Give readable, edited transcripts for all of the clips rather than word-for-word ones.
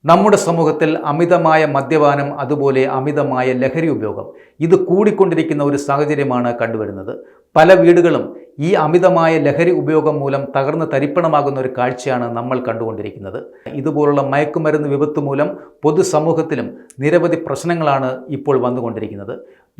നമ്മുടെ സമൂഹത്തിൽ അമിതമായ മദ്യപാനം അതുപോലെ അമിതമായ ലഹരി ഉപയോഗം ഇത് കൂടിക്കൊണ്ടിരിക്കുന്ന ഒരു സാഹചര്യമാണ് കണ്ടുവരുന്നത്. പല വീടുകളും ഈ അമിതമായ ലഹരി ഉപയോഗം മൂലം തകർന്ന് തരിപ്പണമാകുന്ന ഒരു കാഴ്ചയാണ് നമ്മൾ കണ്ടുകൊണ്ടിരിക്കുന്നത്. ഇതുപോലുള്ള മയക്കുമരുന്ന് വിപത്ത് മൂലം പൊതുസമൂഹത്തിലും നിരവധി പ്രശ്നങ്ങളാണ് ഇപ്പോൾ വന്നുകൊണ്ടിരിക്കുന്നത്.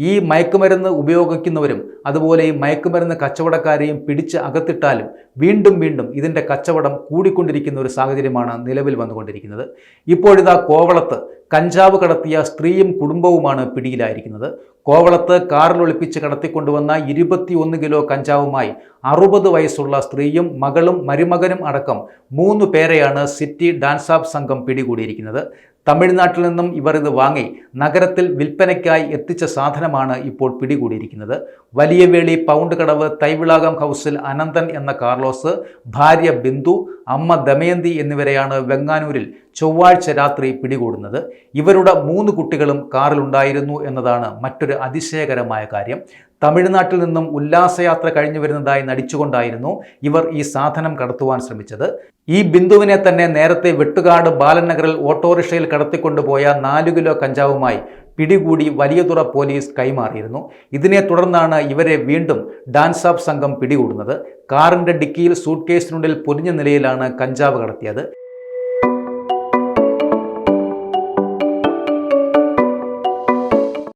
ഈ മയക്കുമരുന്ന് ഉപയോഗിക്കുന്നവരും അതുപോലെ ഈ മയക്കുമരുന്ന് കച്ചവടക്കാരെയും പിടിച്ച് അകത്തിട്ടാലും വീണ്ടും വീണ്ടും ഇതിൻ്റെ കച്ചവടം കൂടിക്കൊണ്ടിരിക്കുന്ന ഒരു സാഹചര്യമാണ് നിലവിൽ വന്നുകൊണ്ടിരിക്കുന്നത്. ഇപ്പോഴിതാ കോവളത്ത് കഞ്ചാവ് കടത്തിയ സ്ത്രീയും കുടുംബവുമാണ് പിടിയിലായിരിക്കുന്നത്. കോവളത്ത് കാറിൽ ഒളിപ്പിച്ച് കടത്തിക്കൊണ്ടുവന്ന 21 കിലോ കഞ്ചാവുമായി 60 വയസ്സുള്ള സ്ത്രീയും മകളും മരുമകനും അടക്കം 3 പേരെയാണ് സിറ്റി ഡാൻസ് ഓഫ് സംഘം പിടികൂടിയിരിക്കുന്നത്. തമിഴ്നാട്ടിൽ നിന്നും ഇവർ ഇത് വാങ്ങി നഗരത്തിൽ വിൽപ്പനയ്ക്കായി എത്തിച്ച സാധനമാണ് ഇപ്പോൾ പിടികൂടിയിരിക്കുന്നത്. വലിയവേളി പൗണ്ട് കടവ് തൈവിളാകം ഹൗസിൽ അനന്തൻ എന്ന കാർലോസ്, ഭാര്യ ബിന്ദു, അമ്മ ദമയന്തി എന്നിവരെയാണ് വെങ്ങാനൂരിൽ ചൊവ്വാഴ്ച രാത്രി പിടികൂടുന്നത്. ഇവരുടെ 3 കുട്ടികളും കാറിലുണ്ടായിരുന്നു എന്നതാണ് മറ്റൊരു അതിശയകരമായ കാര്യം. തമിഴ്നാട്ടിൽ നിന്നും ഉല്ലാസയാത്ര കഴിഞ്ഞു വരുന്നതായി നടിച്ചുകൊണ്ടായിരുന്നു ഇവർ ഈ സാധനം കടത്തുവാൻ ശ്രമിച്ചത്. ഈ ബിന്ദുവിനെ തന്നെ നേരത്തെ വെട്ടുകാട് ബാലൻ നഗറിൽ ഓട്ടോറിക്ഷയിൽ കടത്തിക്കൊണ്ടുപോയ 4 കിലോ കഞ്ചാവുമായി പിടികൂടി വലിയതുറ പോലീസ് കൈമാറിയിരുന്നു. ഇതിനെ തുടർന്നാണ് ഇവരെ വീണ്ടും ഡാൻസ് ഓഫ് സംഘം പിടികൂടുന്നത്. കാറിന്റെ ഡിക്കിയിൽ സൂട്ട് കേസിനുള്ളിൽ പൊതിഞ്ഞ നിലയിലാണ് കഞ്ചാവ് കടത്തിയത്.